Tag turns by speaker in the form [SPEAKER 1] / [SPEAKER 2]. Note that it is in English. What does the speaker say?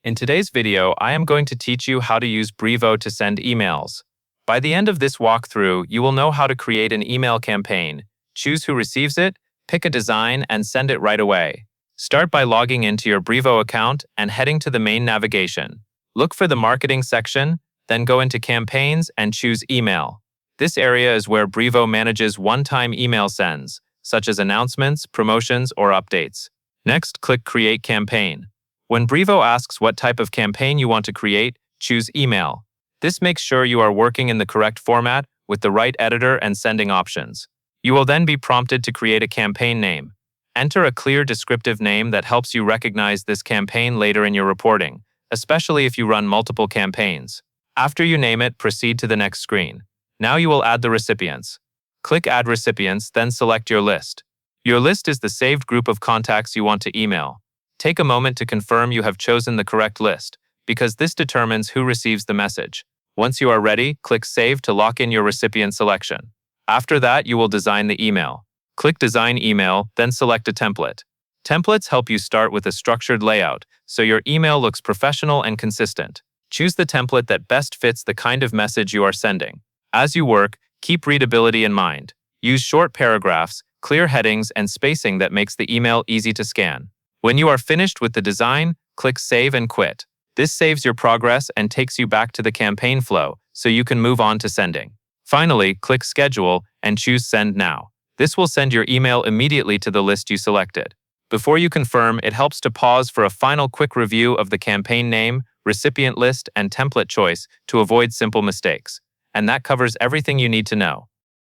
[SPEAKER 1] In today's video, I am going to teach you how to use Brevo to send emails. By the end of this walkthrough, you will know how to create an email campaign, choose who receives it, pick a design, and send it right away. Start by logging into your Brevo account and heading to the main navigation. Look for the marketing section, then go into campaigns and choose email. This area is where Brevo manages one-time email sends, such as announcements, promotions, or updates. Next, click Create Campaign. When Brevo asks what type of campaign you want to create, choose Email. This makes sure you are working in the correct format with the right editor and sending options. You will then be prompted to create a campaign name. Enter a clear descriptive name that helps you recognize this campaign later in your reporting, especially if you run multiple campaigns. After you name it, proceed to the next screen. Now you will add the recipients. Click Add Recipients, then select your list. Your list is the saved group of contacts you want to email. Take a moment to confirm you have chosen the correct list, because this determines who receives the message. Once you are ready, click Save to lock in your recipient selection. After that, you will design the email. Click Design Email, then select a template. Templates help you start with a structured layout, so your email looks professional and consistent. Choose the template that best fits the kind of message you are sending. As you work, keep readability in mind. Use short paragraphs, clear headings, and spacing that makes the email easy to scan. When you are finished with the design, click Save and Quit. This saves your progress and takes you back to the campaign flow, so you can move on to sending. Finally, click Schedule and choose Send Now. This will send your email immediately to the list you selected. Before you confirm, it helps to pause for a final quick review of the campaign name, recipient list, and template choice to avoid simple mistakes. And that covers everything you need to know.